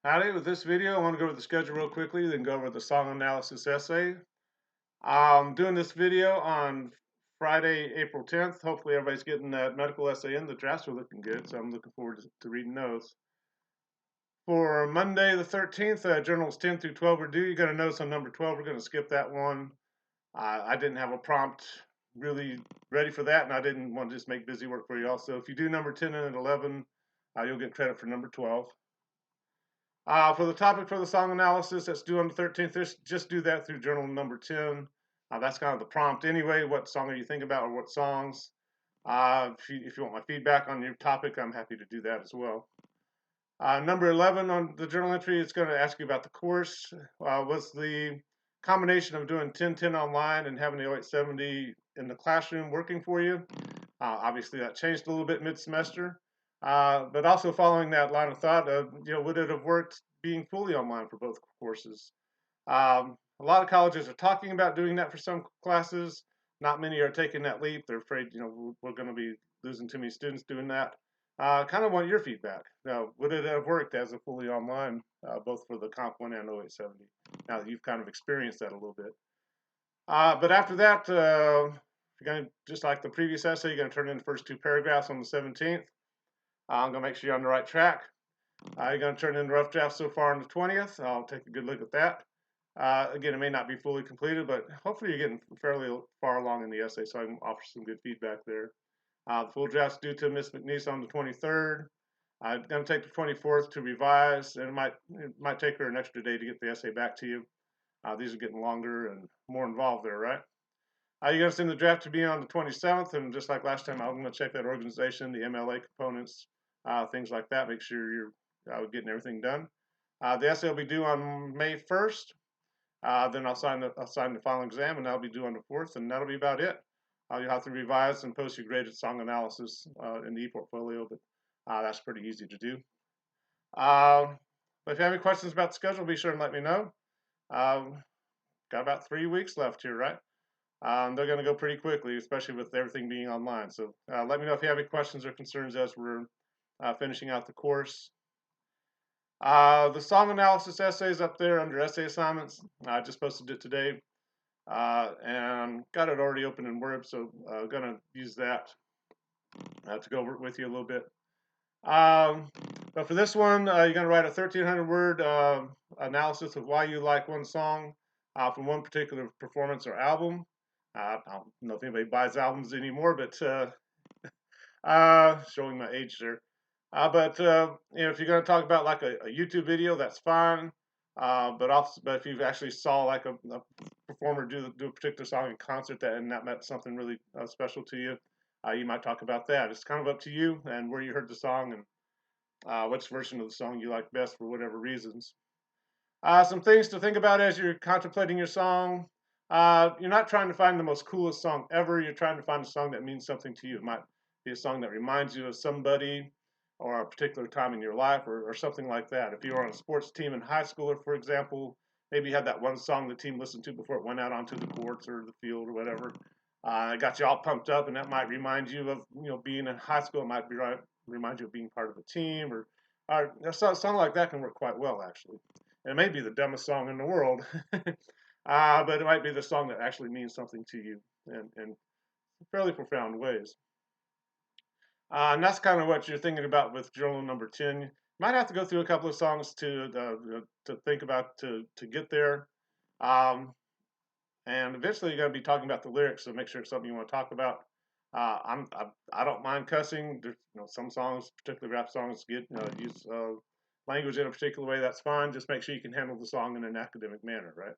Howdy, with this video, I want to go over the schedule real quickly, then go over the song analysis essay. I'm doing this video on Friday, April 10th. Hopefully everybody's getting that medical essay in. The drafts are looking good, so I'm looking forward to reading those. For Monday the 13th, journals 10 through 12 are due. You're going to notice on number 12, we're going to skip that one. I didn't have a prompt really ready for that, and I didn't want to just make busy work for you all. So if you do number 10 and 11, you'll get credit for number 12. For the topic for the song analysis that's due on the 13th, just do that through journal number 10. That's kind of the prompt anyway. What song are you thinking about, or what songs? If you want my feedback on your topic, I'm happy to do that as well. Number 11 on the journal entry, it's going to ask you about the course. Was the combination of doing 10-10 online and having the 0870 in the classroom working for you? Obviously, that changed a little bit mid-semester. But also following that line of thought, would it have worked being fully online for both courses? A lot of colleges are talking about doing that for some classes. Not many are taking that leap. They're afraid, we're going to be losing too many students doing that. Kind of want your feedback. Now, would it have worked as a fully online, both for the Comp 1 and 0870? Now that you've kind of experienced that a little bit. But after that, you're going to, just like the previous essay, you're going to turn in the first two paragraphs on the 17th. I'm going to make sure you're on the right track. You're going to turn in the rough draft so far on the 20th. I'll take a good look at that. Again, it may not be fully completed, but hopefully you're getting fairly far along in the essay, so I can offer some good feedback there. The full draft's due to Ms. McNeese on the 23rd. I'm going to take the 24th to revise, and it might take her an extra day to get the essay back to you. These are getting longer and more involved there, right? You're going to send the draft to me on the 27th, and just like last time, I'm going to check that organization, the MLA components, things like that, make sure you're getting everything done. The essay will be due on May 1st. Then I'll sign the final exam, and that'll be due on the 4th, and that'll be about it. You'll have to revise and post your graded song analysis in the e-portfolio, but that's pretty easy to do. But if you have any questions about the schedule, be sure and let me know. Got about 3 weeks left here, right? They're going to go pretty quickly, especially with everything being online. So let me know if you have any questions or concerns as we're finishing out the course. The song analysis essay is up there under essay assignments. I just posted it today and got it already open in Word, so I'm going to use that to go over it with you a little bit. But for this one, you're going to write a 1,300 word analysis of why you like one song from one particular performance or album. I don't know if anybody buys albums anymore, but showing my age there. But if you're going to talk about like a YouTube video, that's fine. But if you actually saw like a performer do a particular song in concert and that meant something really special to you, you might talk about that. It's kind of up to you and where you heard the song and which version of the song you like best for whatever reasons. Some things to think about as you're contemplating your song. You're not trying to find the most coolest song ever. You're trying to find a song that means something to you. It might be a song that reminds you of somebody or a particular time in your life or something like that. If you were on a sports team in high school, for example, maybe you had that one song the team listened to before it went out onto the courts or the field or whatever. It got you all pumped up, and that might remind you of being in high school. It might remind you of being part of a team, or a song like that can work quite well actually. It may be the dumbest song in the world, but it might be the song that actually means something to you in fairly profound ways. And that's kind of what you're thinking about with journal number 10. You might have to go through a couple of songs to think about to get there. And eventually you're going to be talking about the lyrics, so make sure it's something you want to talk about. I don't mind cussing. There's, some songs, particularly rap songs, use language in a particular way. That's fine. Just make sure you can handle the song in an academic manner, right?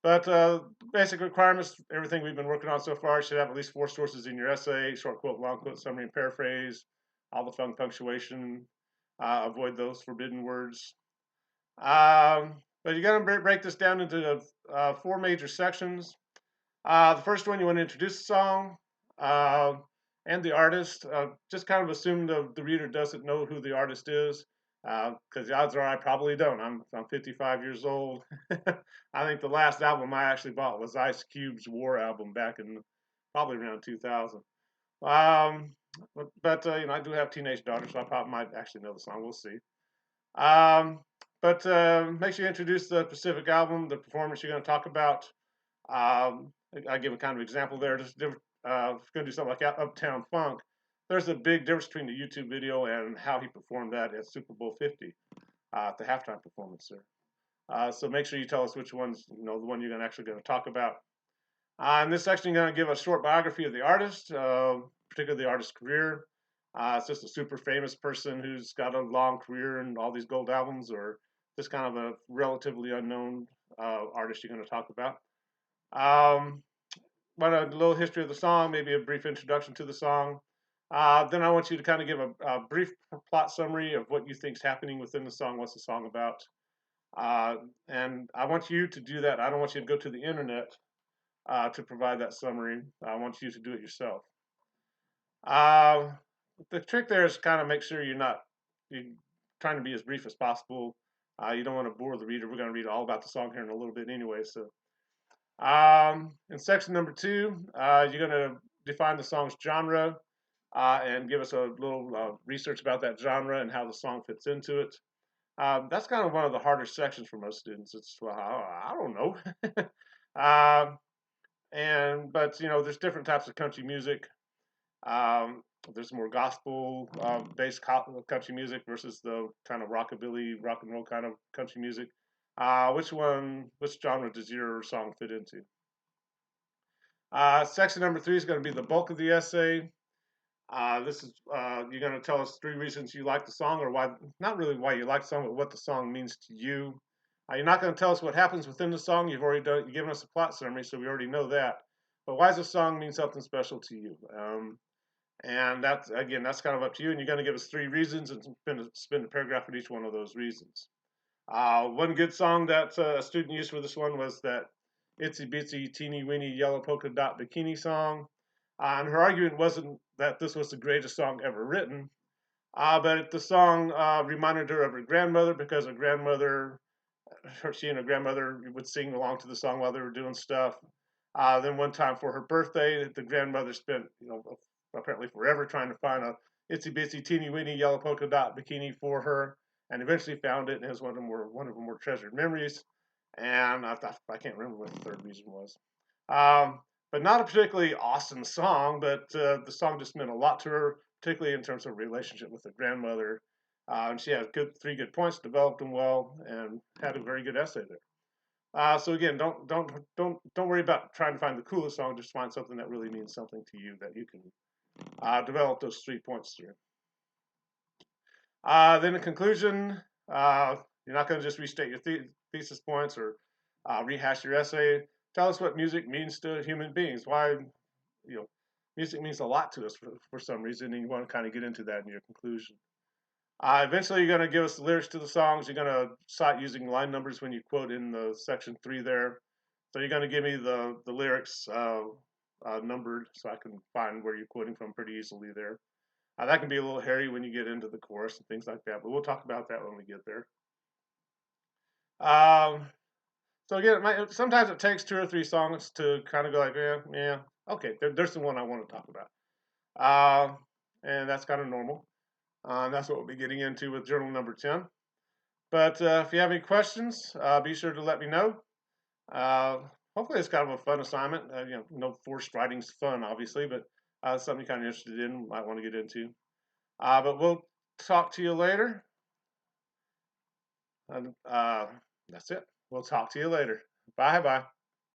But basic requirements, everything we've been working on so far should have at least 4 sources in your essay: short quote, long quote, summary, and paraphrase. All the fun punctuation. Avoid those forbidden words. But you're going to break this down into 4 major sections. The first one, you want to introduce the song and the artist. Just kind of assume the reader doesn't know who the artist is, because the odds are I probably don't. I'm 55 years old. I think the last album I actually bought was Ice Cube's War album back in probably around 2000. but you know, I do have teenage daughters, so I probably might actually know the song. We'll see. Um, but make sure you introduce the Pacific album, the performance you're going to talk about. I give a kind of example there. Just different, if you're going to do something like Uptown Funk, there's a big difference between the YouTube video and how he performed that at Super Bowl 50, at the halftime performance there. So make sure you tell us which one's, you know, the one you're actually going to talk about. In this section, you're going to give a short biography of the artist, particularly the artist's career. It's just a super famous person who's got a long career and all these gold albums, or just kind of a relatively unknown artist you're going to talk about. Um, but a little history of the song, maybe a brief introduction to the song. Then I want you to kind of give a brief plot summary of what you think is happening within the song. What's the song about? And I want you to do that. I don't want you to go to the internet to provide that summary. I want you to do it yourself. Uh, the trick there is kind of make sure you're trying to be as brief as possible. You don't want to bore the reader. We're going to read all about the song here in a little bit anyway. So, in section number 2, you're going to define the song's genre and give us a little research about that genre and how the song fits into it. That's kind of one of the harder sections for most students. It's well, I don't know. uh, but you know, there's different types of country music. Um, there's more gospel based country music versus the kind of rockabilly, rock and roll kind of country music. Which genre does your song fit into? Section number 3 is going to be the bulk of the essay. This is You're going to tell us 3 reasons you like the song, or why, not really why you like the song, but what the song means to you. You're not going to tell us what happens within the song. You've given us a plot summary, so we already know that. But why does the song mean something special to you? And that's kind of up to you. And you're going to give us 3 reasons and spend a paragraph on each one of those reasons. One good song that a student used for this one was that Itsy Bitsy Teeny Weeny Yellow Polka Dot Bikini song. And her argument wasn't that this was the greatest song ever written, but the song reminded her of her grandmother, because she and her grandmother would sing along to the song while they were doing stuff. Then one time for her birthday, the grandmother spent, you know, apparently forever trying to find a itsy bitsy teeny weeny yellow polka dot bikini for her, and eventually found it, and it was one of her more treasured memories. And I can't remember what the 3rd reason was. But not a particularly awesome song, but the song just meant a lot to her, particularly in terms of relationship with her grandmother. And she had 3 good points, developed them well, and had a very good essay there. So again, don't worry about trying to find the coolest song. Just find something that really means something to you that you can develop those 3 points through. Then in conclusion, you're not going to just restate your thesis points or rehash your essay. Tell us what music means to human beings. Why, you know, music means a lot to us for some reason, and you want to kind of get into that in your conclusion. Eventually, you're going to give us the lyrics to the songs. You're going to cite using line numbers when you quote in the section 3 there. So you're going to give me the lyrics numbered so I can find where you're quoting from pretty easily there. That can be a little hairy when you get into the chorus and things like that, but we'll talk about that when we get there. So again, sometimes it takes 2 or 3 songs to kind of go like, yeah, okay, there's the one I want to talk about. And that's kind of normal. That's what we'll be getting into with journal number 10. But if you have any questions, be sure to let me know. Hopefully it's kind of a fun assignment. You know, no forced writing's fun, obviously, but something you're kind of interested in, might want to get into. But we'll talk to you later. And that's it. We'll talk to you later. Bye-bye.